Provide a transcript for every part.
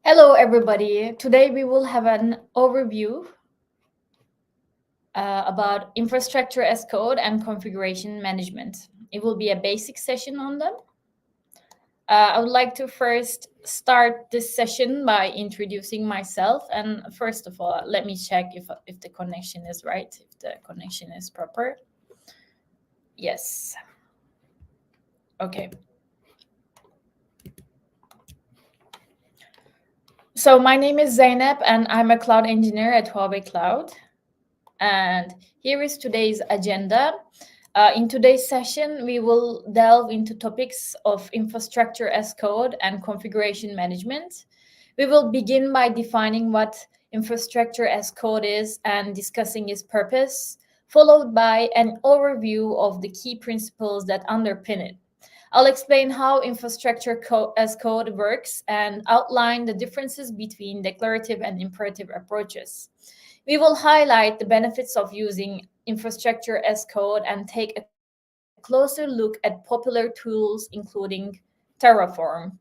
Hello, everybody. Today we will have an overview about infrastructure as code and configuration management. It will be a basic session on them. I would like to first start this session by introducing myself. And first of all, let me check if the connection is right, if the connection is proper. Yes. Okay. So my name is Zainab, and I'm a cloud engineer at Huawei Cloud. And here is today's agenda. In today's session, we will delve into topics of infrastructure as code and configuration management. We will begin by defining what infrastructure as code is and discussing its purpose, followed by an overview of the key principles that underpin it. I'll explain how infrastructure as code works and outline the differences between declarative and imperative approaches. We will highlight the benefits of using infrastructure as code and take a closer look at popular tools, including Terraform.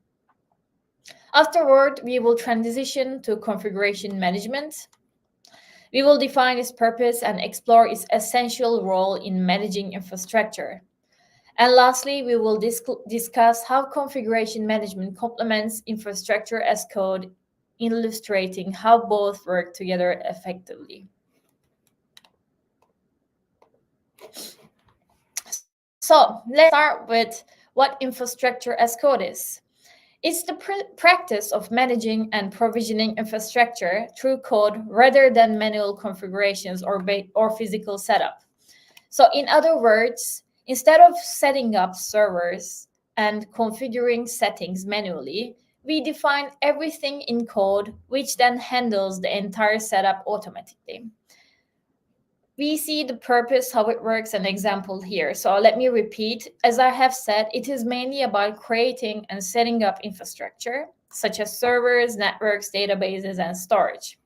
Afterward, we will transition to configuration management. We will define its purpose and explore its essential role in managing infrastructure. And lastly, we will discuss how configuration management complements infrastructure as code, illustrating how both work together effectively. So let's start with what infrastructure as code is. It's the practice of managing and provisioning infrastructure through code rather than manual configurations or physical setup. So in other words, instead of setting up servers and configuring settings manually, we define everything in code, which then handles the entire setup automatically. We see the purpose, how it works, an example here. So let me repeat. As I have said, it is mainly about creating and setting up infrastructure, such as servers, networks, databases, and storage.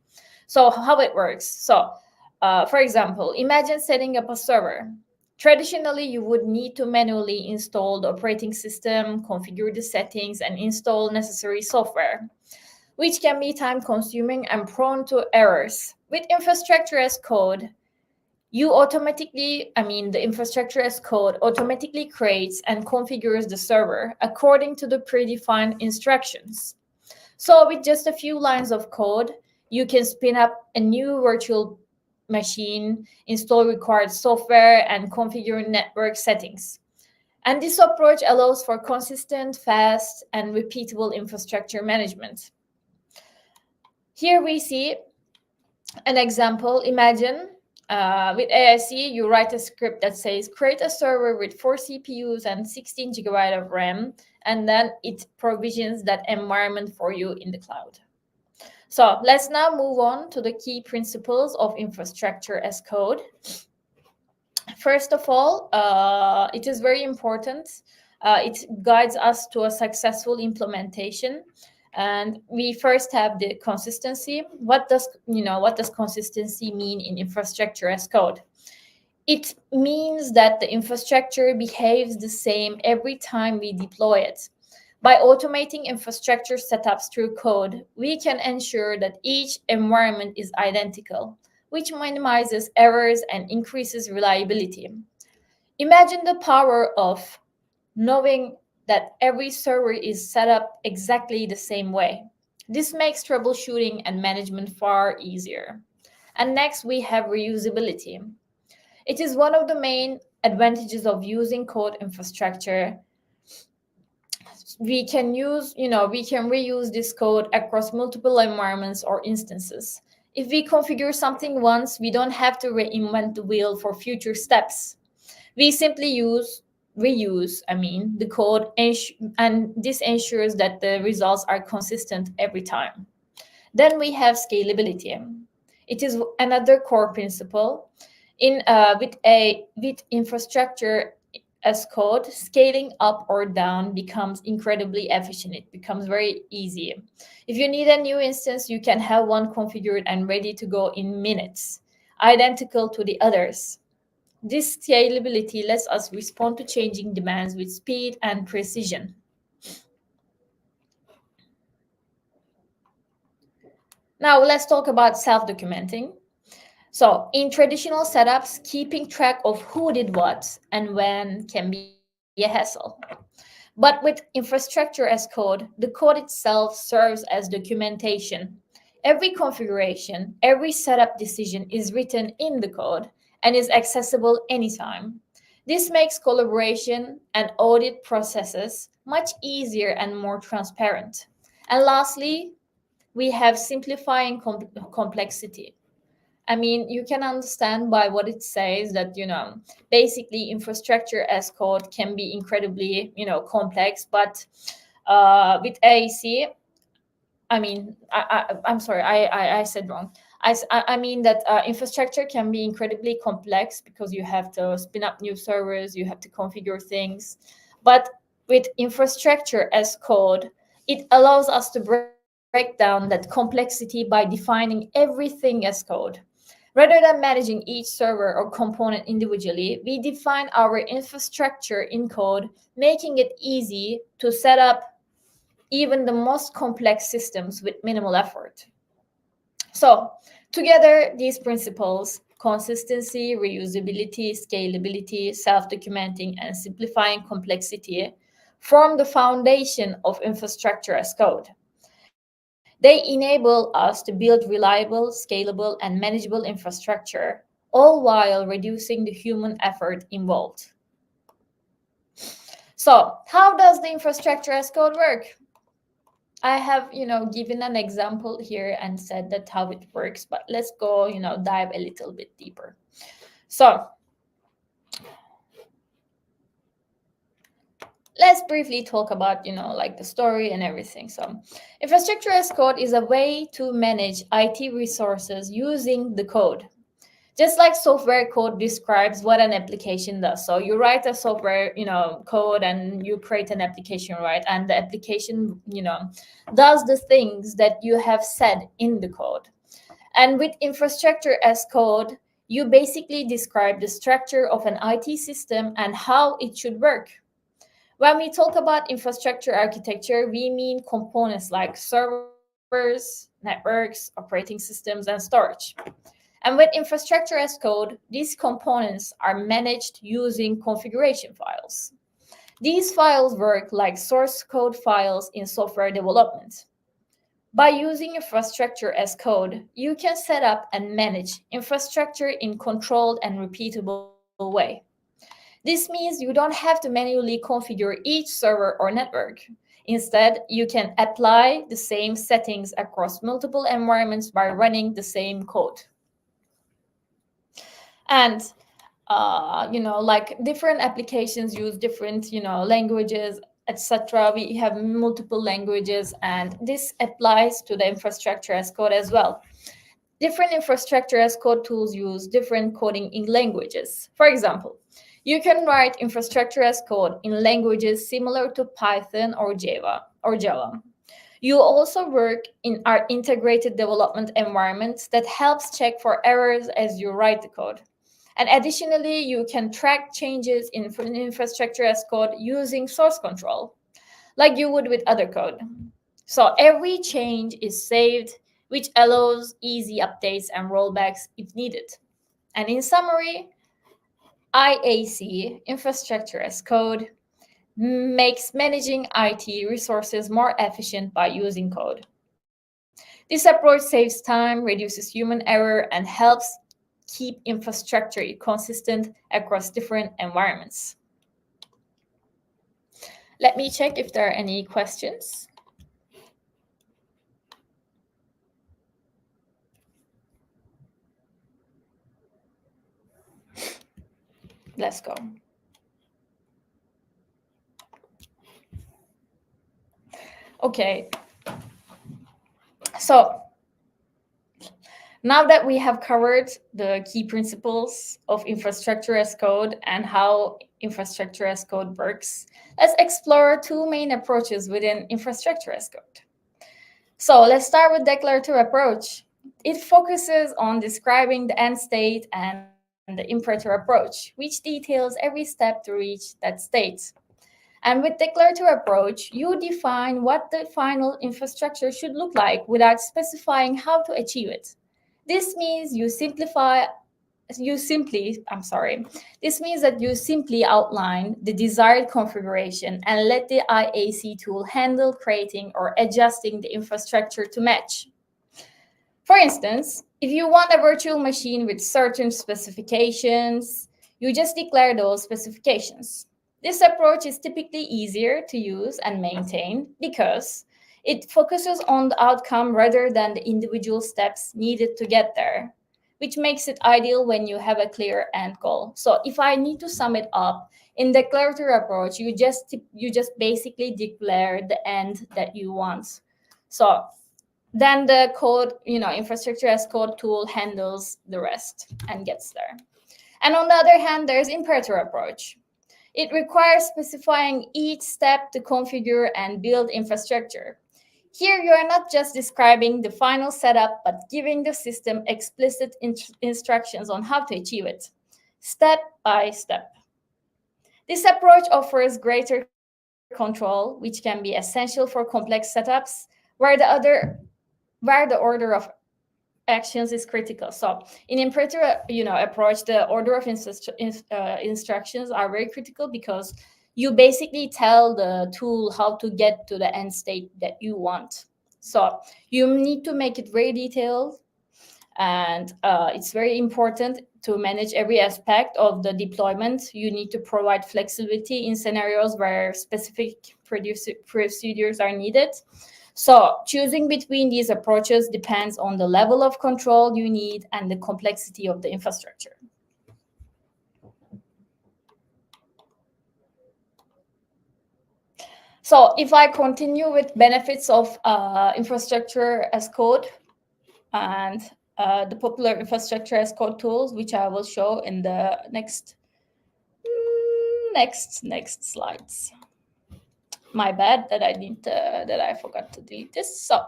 So how it works. So for example, imagine setting up a server. Traditionally, you would need to manually install the operating system, configure the settings, and install necessary software, which can be time-consuming and prone to errors. With infrastructure as code, the infrastructure as code automatically creates and configures the server according to the predefined instructions. So with just a few lines of code, you can spin up a new virtual machine, install required software, and configure network settings. And this approach allows for consistent, fast, and repeatable infrastructure management. Here we see an example. Imagine with IaC, you write a script that says, create a server with 4 CPUs and 16 GB of RAM, and then it provisions that environment for you in the cloud. So let's now move on to the key principles of infrastructure as code. First of all, it is very important. It guides us to a successful implementation. And we first have the consistency. What does consistency mean in infrastructure as code? It means that the infrastructure behaves the same every time we deploy it. By automating infrastructure setups through code, we can ensure that each environment is identical, which minimizes errors and increases reliability. Imagine the power of knowing that every server is set up exactly the same way. This makes troubleshooting and management far easier. And next, we have reusability. It is one of the main advantages of using code infrastructure. We can reuse this code across multiple environments or instances. If we configure something once, we don't have to reinvent the wheel for future steps. We simply reuse the code, and this ensures that the results are consistent every time. Then we have scalability. It is another core principle. With infrastructure as code, scaling up or down becomes incredibly efficient. It becomes very easy. If you need a new instance, you can have one configured and ready to go in minutes, identical to the others. This scalability lets us respond to changing demands with speed and precision. Now let's talk about self-documenting. So in traditional setups, keeping track of who did what and when can be a hassle. But with infrastructure as code, the code itself serves as documentation. Every configuration, every setup decision is written in the code and is accessible anytime. This makes collaboration and audit processes much easier and more transparent. And lastly, we have simplifying complexity. I mean, you can understand by what it says that, basically infrastructure as code can be incredibly, complex, but with IaC, I'm sorry, I said wrong. I mean that infrastructure can be incredibly complex because you have to spin up new servers, you have to configure things. But with infrastructure as code, it allows us to break down that complexity by defining everything as code. Rather than managing each server or component individually, we define our infrastructure in code, making it easy to set up even the most complex systems with minimal effort. So, together, these principles consistency, reusability, scalability, self documenting, and simplifying complexity form the foundation of infrastructure as code. They enable us to build reliable, scalable, and manageable infrastructure, all while reducing the human effort involved. So, how does the infrastructure as code work? I have, given an example here and said that how it works, but let's go, dive a little bit deeper. So let's briefly talk about, like the story and everything. So infrastructure as code is a way to manage IT resources using the code. Just like software code describes what an application does. So you write a software, code and you create an application, right? And the application, does the things that you have said in the code. And with infrastructure as code, you basically describe the structure of an IT system and how it should work. When we talk about infrastructure architecture, we mean components like servers, networks, operating systems, and storage. And with infrastructure as code, these components are managed using configuration files. These files work like source code files in software development. By using infrastructure as code, you can set up and manage infrastructure in controlled and repeatable way. This means you don't have to manually configure each server or network. Instead, you can apply the same settings across multiple environments by running the same code. And like different applications use different languages, etc. We have multiple languages, and this applies to the infrastructure as code as well. Different infrastructure as code tools use different coding in languages. For example, you can write infrastructure as code in languages similar to Python or Java. You also work in our integrated development environment that helps check for errors as you write the code. And additionally, you can track changes in infrastructure as code using source control, like you would with other code. So every change is saved, which allows easy updates and rollbacks if needed. And in summary, IaC, infrastructure as code, makes managing IT resources more efficient by using code. This approach saves time, reduces human error, and helps keep infrastructure consistent across different environments. Let me check if there are any questions. Let's go. Okay. So now that we have covered the key principles of infrastructure as code and how infrastructure as code works, let's explore two main approaches within infrastructure as code. So let's start with declarative approach. It focuses on describing the end state and the imperator approach, which details every step to reach that state. And with declarative approach, you define what the final infrastructure should look like without specifying how to achieve it. This means this means that you simply outline the desired configuration and let the IaC tool handle creating or adjusting the infrastructure to match. For instance, if you want a virtual machine with certain specifications, you just declare those specifications. This approach is typically easier to use and maintain because it focuses on the outcome rather than the individual steps needed to get there, which makes it ideal when you have a clear end goal. So if I need to sum it up, in declarative approach, you just basically declare the end that you want. So then the code, infrastructure as code tool handles the rest and gets there. And on the other hand, there's imperative approach. It requires specifying each step to configure and build infrastructure. Here, you are not just describing the final setup, but giving the system explicit instructions on how to achieve it, step by step. This approach offers greater control, which can be essential for complex setups, where the order of actions is critical. So in imperative, approach, the order of instructions are very critical because you basically tell the tool how to get to the end state that you want. So you need to make it very detailed, and it's very important to manage every aspect of the deployment. You need to provide flexibility in scenarios where specific procedures are needed. So choosing between these approaches depends on the level of control you need and the complexity of the infrastructure. So if I continue with benefits of infrastructure as code and the popular infrastructure as code tools, which I will show in the next slides. My bad that I forgot to delete this. So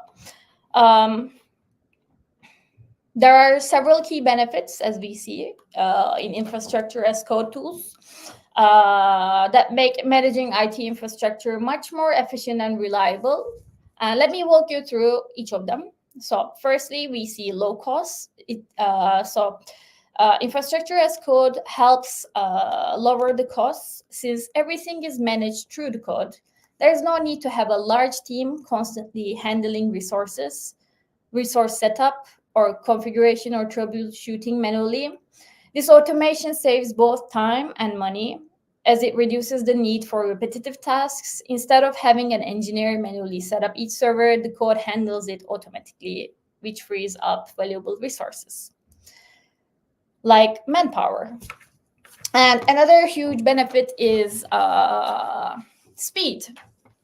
there are several key benefits, as we see in infrastructure as code tools that make managing IT infrastructure much more efficient and reliable. Let me walk you through each of them. So firstly, we see low cost. Infrastructure as code helps lower the costs since everything is managed through the code. There's no need to have a large team constantly handling resource setup or configuration or troubleshooting manually. This automation saves both time and money as it reduces the need for repetitive tasks. Instead of having an engineer manually set up each server, the code handles it automatically, which frees up valuable resources like manpower. And another huge benefit is speed,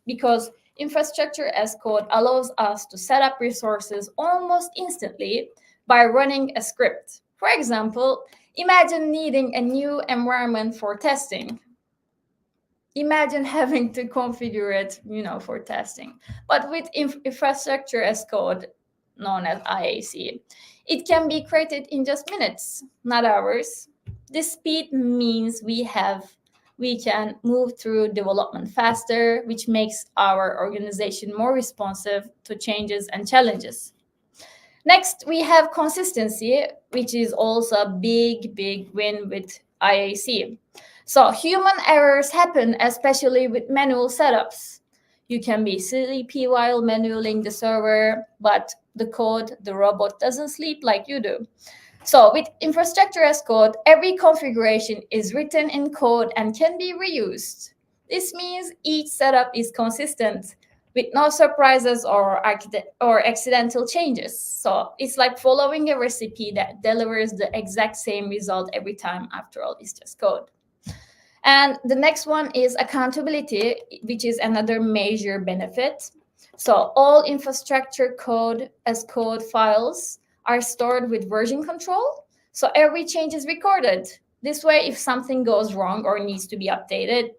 because infrastructure as code allows us to set up resources almost instantly by running a script. For example, imagine needing a new environment for testing. Imagine having to configure it, for testing. But with infrastructure as code, known as IaC, it can be created in just minutes, not hours. This speed means we can move through development faster, which makes our organization more responsive to changes and challenges. Next, we have consistency, which is also a big win with IaC. So human errors happen, especially with manual setups. You can be sleepy while manualing the server, but the robot doesn't sleep like you do. So with infrastructure as code, every configuration is written in code and can be reused. This means each setup is consistent with no surprises or accidental changes. So it's like following a recipe that delivers the exact same result every time. After all, it's just code. And the next one is accountability, which is another major benefit. So all infrastructure code as code files are stored with version control. So every change is recorded. This way, if something goes wrong or needs to be updated,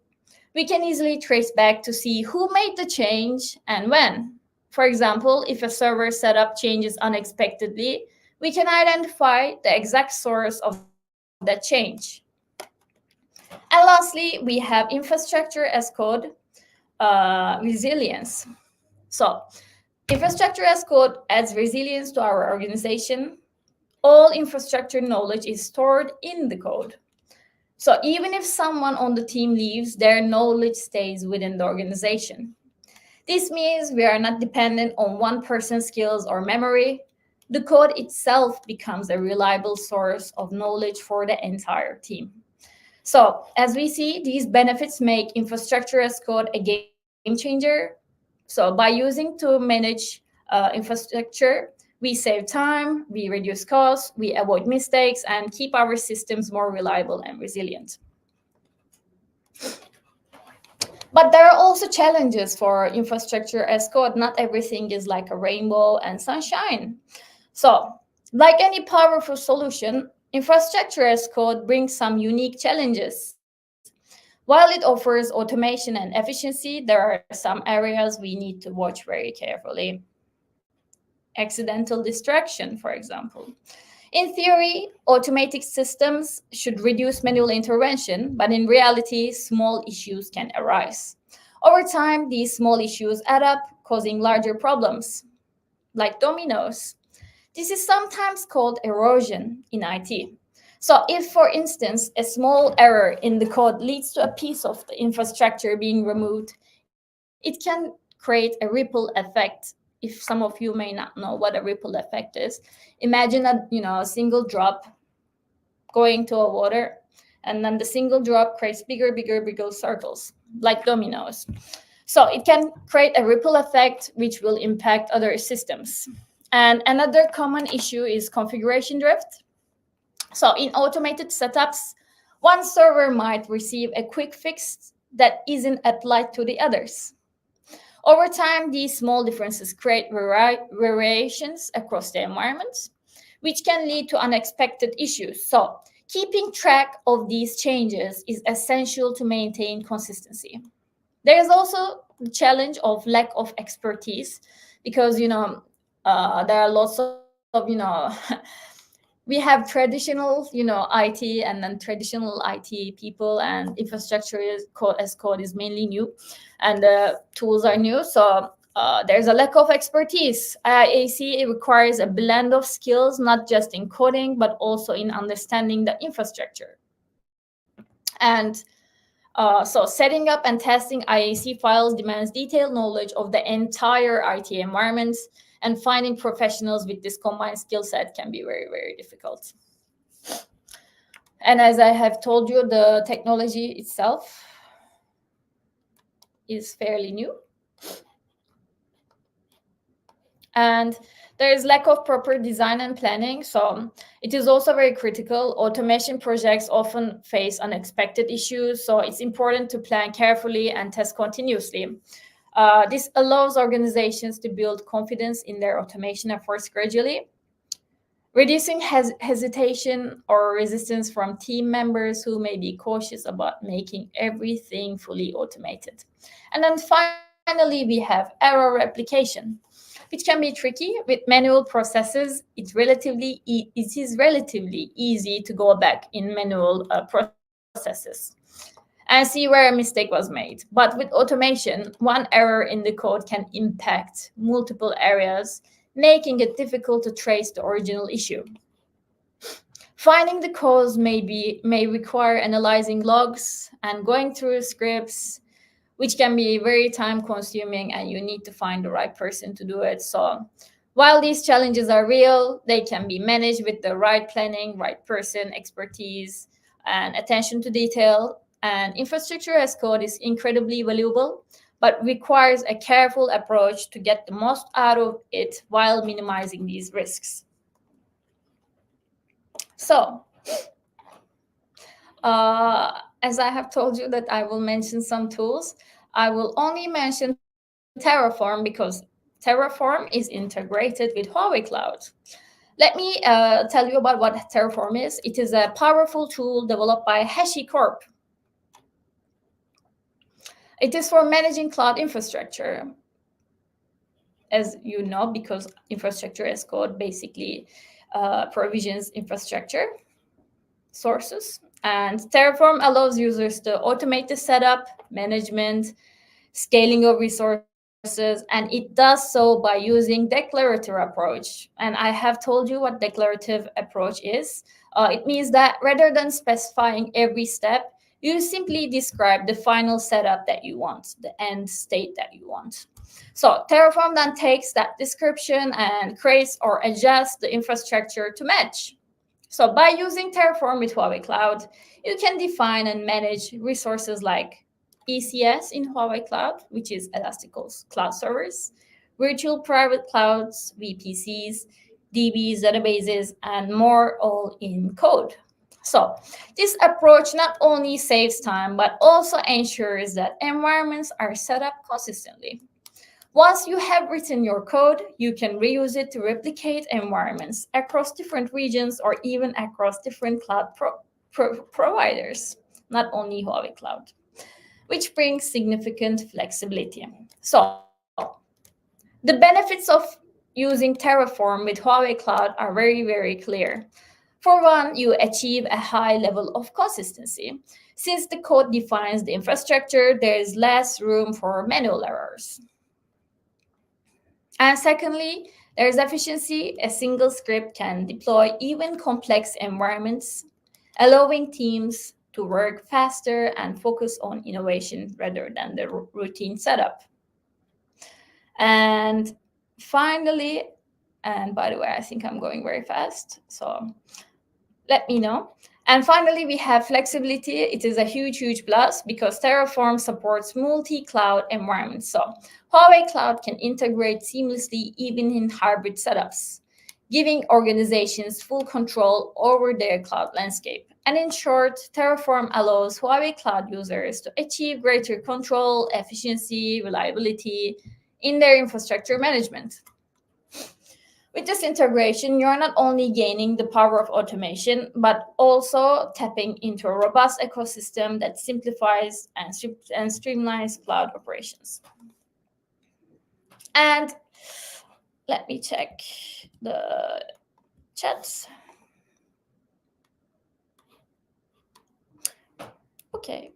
we can easily trace back to see who made the change and when. For example, if a server setup changes unexpectedly, we can identify the exact source of that change. And lastly, we have infrastructure as code resilience. So infrastructure as code adds resilience to our organization. All infrastructure knowledge is stored in the code. So even if someone on the team leaves, their knowledge stays within the organization. This means we are not dependent on one person's skills or memory. The code itself becomes a reliable source of knowledge for the entire team. So as we see, these benefits make infrastructure as code a game changer. So by using to manage infrastructure, we save time, we reduce costs, we avoid mistakes, and keep our systems more reliable and resilient. But there are also challenges for infrastructure as code. Not everything is like a rainbow and sunshine. So, like any powerful solution, infrastructure as code brings some unique challenges. While it offers automation and efficiency, there are some areas we need to watch very carefully. Accidental distraction, for example. In theory, automatic systems should reduce manual intervention, but in reality, small issues can arise. Over time, these small issues add up, causing larger problems, like dominoes. This is sometimes called erosion in IT. So if, for instance, a small error in the code leads to a piece of the infrastructure being removed, it can create a ripple effect. If some of you may not know what a ripple effect is, imagine a single drop going to a water, and then the single drop creates bigger circles, like dominoes. So it can create a ripple effect which will impact other systems. And another common issue is configuration drift. So in automated setups, one server might receive a quick fix that isn't applied to the others. Over time, these small differences create variations across the environments, which can lead to unexpected issues. So keeping track of these changes is essential to maintain consistency. There is also the challenge of lack of expertise, because there are lots of we have traditional IT, and then traditional IT people, and infrastructure as code is mainly new, and the tools are new. So there's a lack of expertise. IaC, it requires a blend of skills, not just in coding, but also in understanding the infrastructure. And so setting up and testing IaC files demands detailed knowledge of the entire IT environments, and finding professionals with this combined skill set can be very difficult. And as I have told you, the technology itself is fairly new. And there is lack of proper design and planning. So it is also very critical. Automation projects often face unexpected issues. So it's important to plan carefully and test continuously. This allows organizations to build confidence in their automation efforts gradually, reducing hesitation or resistance from team members who may be cautious about making everything fully automated. And then finally, we have error replication, which can be tricky. With manual processes, it is relatively easy to go back in manual processes and see where a mistake was made. But with automation, one error in the code can impact multiple areas, making it difficult to trace the original issue. Finding the cause may require analyzing logs and going through scripts, which can be very time consuming, and you need to find the right person to do it. So while these challenges are real, they can be managed with the right planning, right person, expertise, and attention to detail. And infrastructure as code is incredibly valuable, but requires a careful approach to get the most out of it while minimizing these risks. So, as I have told you that I will mention some tools, I will only mention Terraform because Terraform is integrated with Huawei Cloud. Let me tell you about what Terraform is. It is a powerful tool developed by HashiCorp. It is for managing cloud infrastructure, as you know, because infrastructure as code basically provisions infrastructure sources. And Terraform allows users to automate the setup, management, scaling of resources, and it does so by using declarative approach. And I have told you what declarative approach is. It means that rather than specifying every step, you simply describe the final setup that you want, the end state that you want. So Terraform then takes that description and creates or adjusts the infrastructure to match. So by using Terraform with Huawei Cloud, you can define and manage resources like ECS in Huawei Cloud, which is Elastic's cloud servers, virtual private clouds, VPCs, DBs, databases, and more, all in code. So this approach not only saves time, but also ensures that environments are set up consistently. Once you have written your code, you can reuse it to replicate environments across different regions or even across different cloud providers, not only Huawei Cloud, which brings significant flexibility. So the benefits of using Terraform with Huawei Cloud are very, very clear. For one, you achieve a high level of consistency. Since the code defines the infrastructure, there is less room for manual errors. And secondly, there's efficiency. A single script can deploy even complex environments, allowing teams to work faster and focus on innovation rather than the routine setup. And finally, and by the way, I think I'm going very fast, so let me know. And finally, we have flexibility. It is a huge, huge plus because Terraform supports multi-cloud environments. So Huawei Cloud can integrate seamlessly even in hybrid setups, giving organizations full control over their cloud landscape. And in short, Terraform allows Huawei Cloud users to achieve greater control, efficiency, reliability in their infrastructure management. With this integration, you're not only gaining the power of automation, but also tapping into a robust ecosystem that simplifies and streamlines cloud operations. And let me check the chats. Okay.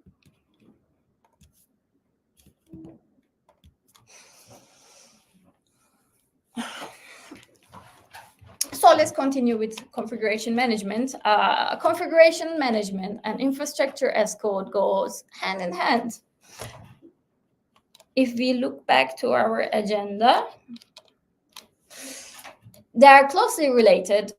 So let's continue with configuration management. Configuration management and infrastructure as code goes hand in hand. If we look back to our agenda, they are closely related.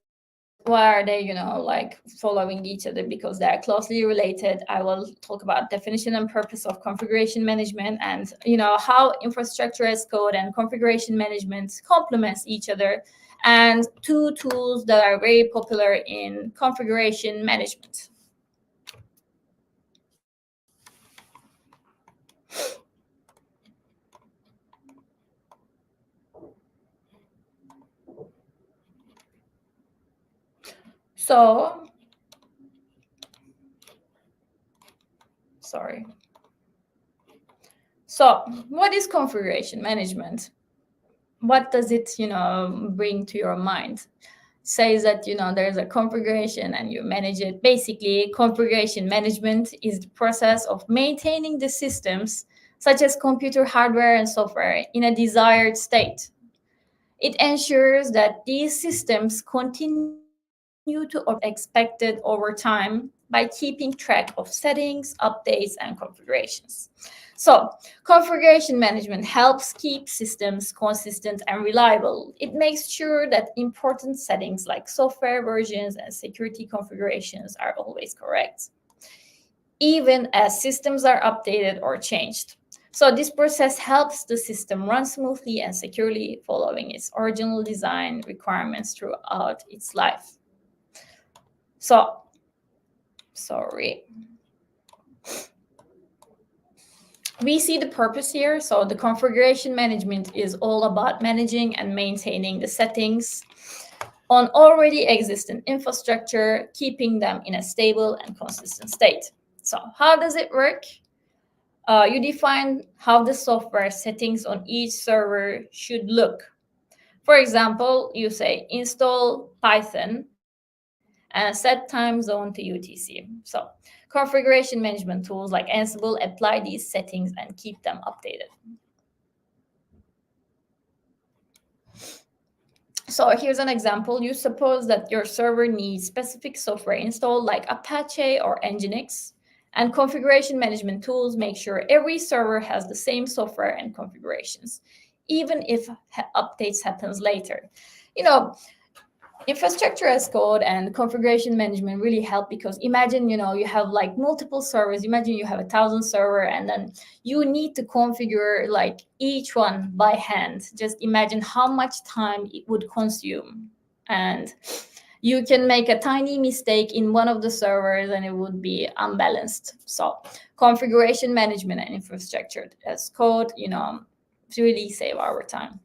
Why are they, like following each other? Because they are closely related. I will talk about definition and purpose of configuration management and, how infrastructure as code and configuration management complements each other, and two tools that are very popular in configuration management. So, sorry. So, what is configuration management? What does it, bring to your mind? Says that, there's a configuration and you manage it. Basically, configuration management is the process of maintaining the systems, such as computer hardware and software, in a desired state. It ensures that these systems continue to operate as expected over time by keeping track of settings, updates, and configurations. So, configuration management helps keep systems consistent and reliable. It makes sure that important settings like software versions and security configurations are always correct, even as systems are updated or changed. So this process helps the system run smoothly and securely, following its original design requirements throughout its life. So, sorry. We see the purpose here. So the configuration management is all about managing and maintaining the settings on already existing infrastructure, keeping them in a stable and consistent state. So how does it work? You define how the software settings on each server should look. For example, you say install Python, and set time zone to UTC. So configuration management tools like Ansible apply these settings and keep them updated. So here's an example. You suppose that your server needs specific software installed like Apache or Nginx, and configuration management tools make sure every server has the same software and configurations, even if updates happens later. You know, infrastructure as code and configuration management really help, because imagine, you have like multiple servers. Imagine you have 1,000 server, and then you need to configure like each one by hand. Just imagine how much time it would consume, and you can make a tiny mistake in one of the servers and it would be unbalanced. So configuration management and infrastructure as code, really save our time.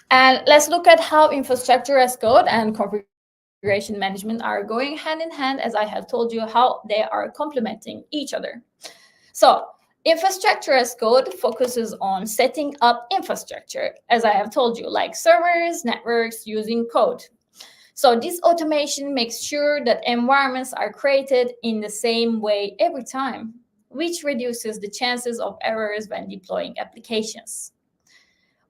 And let's look at how infrastructure as code and configuration management are going hand in hand, as I have told you, how they are complementing each other. So infrastructure as code focuses on setting up infrastructure, as I have told you, like servers, networks, using code. So this automation makes sure that environments are created in the same way every time, which reduces the chances of errors when deploying applications.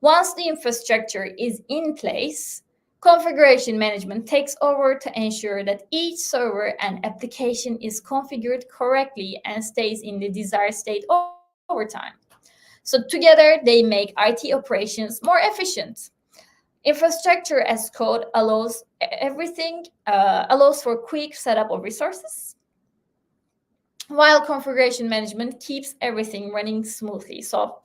Once the infrastructure is in place, configuration management takes over to ensure that each server and application is configured correctly and stays in the desired state over time. So together, they make IT operations more efficient. Infrastructure as code allows for quick setup of resources, while configuration management keeps everything running smoothly. So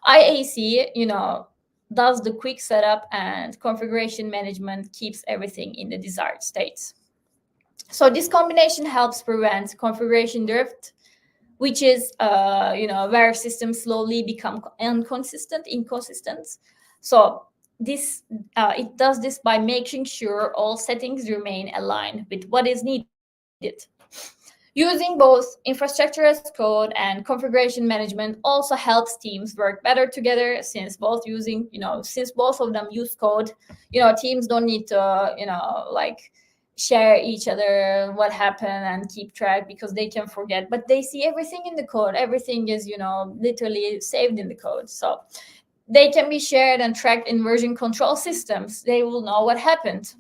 IaC, does the quick setup, and configuration management keeps everything in the desired state. So this combination helps prevent configuration drift, which is, where systems slowly become inconsistent. So this it does this by making sure all settings remain aligned with what is needed. Using both infrastructure as code and configuration management also helps teams work better together, since both of them use code. Teams don't need to, share each other what happened and keep track, because they can forget, but they see everything in the code. Everything is, literally saved in the code. So they can be shared and tracked in version control systems. They will know what happened.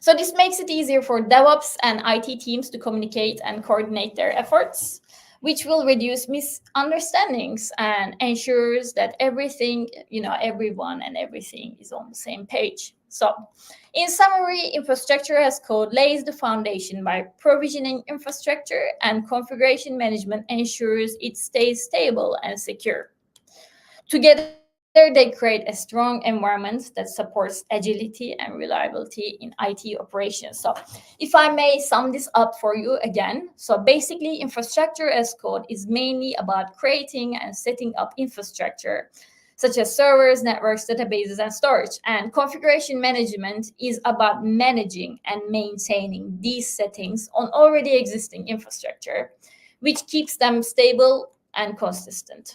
So this makes it easier for DevOps and IT teams to communicate and coordinate their efforts, which will reduce misunderstandings and ensures that everything, everyone and everything is on the same page. So in summary, infrastructure as code lays the foundation by provisioning infrastructure, and configuration management ensures it stays stable and secure. Together, they create a strong environment that supports agility and reliability in IT operations. So if I may sum this up for you again, so basically infrastructure as code is mainly about creating and setting up infrastructure, such as servers, networks, databases, and storage. And configuration management is about managing and maintaining these settings on already existing infrastructure, which keeps them stable and consistent.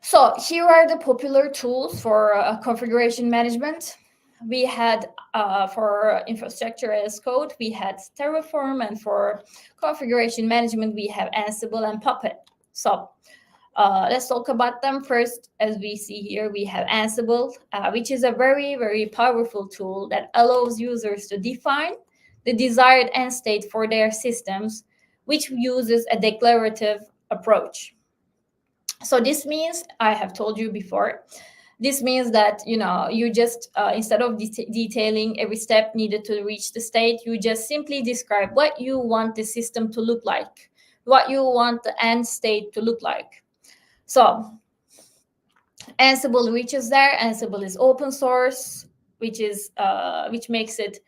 So here are the popular tools for configuration management. We had, for infrastructure as code, we had Terraform, and for configuration management, we have Ansible and Puppet. So let's talk about them first. As we see here, we have Ansible, which is a very, very powerful tool that allows users to define the desired end state for their systems, which uses a declarative approach. So this means, I have told you before, this means that, you just, instead of detailing every step needed to reach the state, you just simply describe what you want the system to look like, what you want the end state to look like. So Ansible reaches there. Ansible is open source, which makes it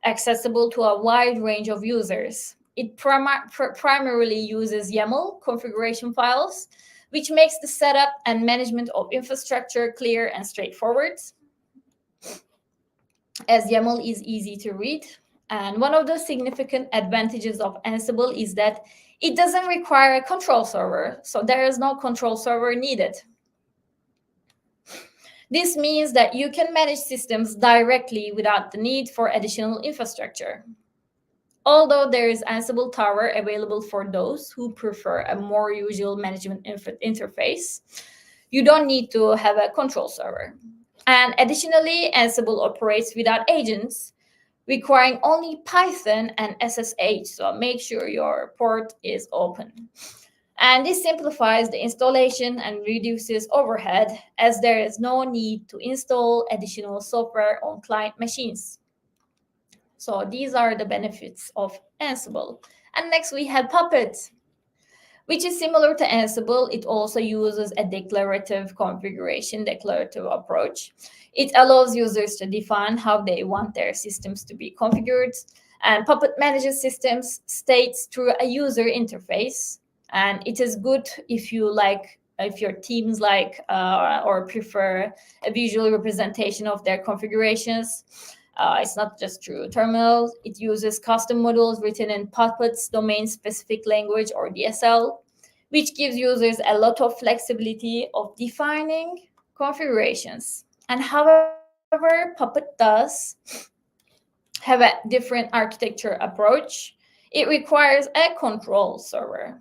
accessible to a wide range of users. It primarily uses YAML configuration files, which makes the setup and management of infrastructure clear and straightforward, as YAML is easy to read. And one of the significant advantages of Ansible is that it doesn't require a control server. So there is no control server needed. This means that you can manage systems directly without the need for additional infrastructure. Although there is Ansible Tower available for those who prefer a more usual management interface, you don't need to have a control server. And additionally, Ansible operates without agents, requiring only Python and SSH, so make sure your port is open. And this simplifies the installation and reduces overhead, as there is no need to install additional software on client machines. So these are the benefits of Ansible. And next we have Puppet, which is similar to Ansible. It also uses a declarative approach. It allows users to define how they want their systems to be configured. And Puppet manages systems states through a user interface. And it is good if your teams like or prefer a visual representation of their configurations. It's not just through terminals. It uses custom modules written in Puppet's domain-specific language, or DSL, which gives users a lot of flexibility of defining configurations. And however, Puppet does have a different architecture approach. It requires a control server.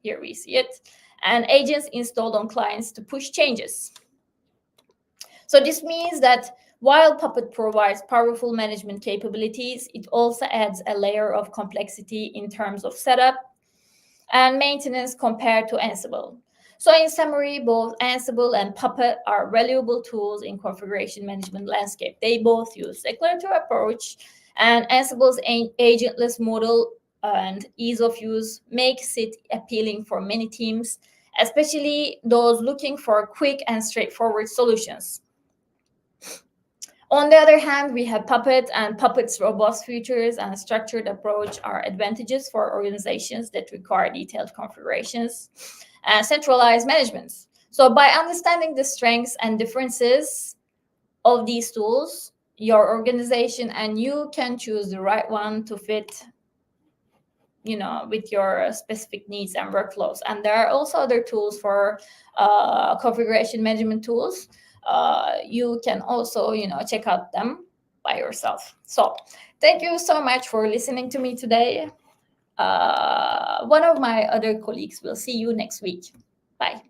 Here we see it. And agents installed on clients to push changes. So this means that while Puppet provides powerful management capabilities, it also adds a layer of complexity in terms of setup and maintenance compared to Ansible. So in summary, both Ansible and Puppet are valuable tools in configuration management landscape. They both use declarative approach, and Ansible's agentless model and ease of use makes it appealing for many teams, especially those looking for quick and straightforward solutions. On the other hand, we have Puppet, and Puppet's robust features and structured approach are advantages for organizations that require detailed configurations and centralized management. So by understanding the strengths and differences of these tools, your organization and you can choose the right one to fit with your specific needs and workflows. And there are also other tools for configuration management tools. You can also check out them by yourself. So thank you so much for listening to me today. One of my other colleagues will see you next week. Bye.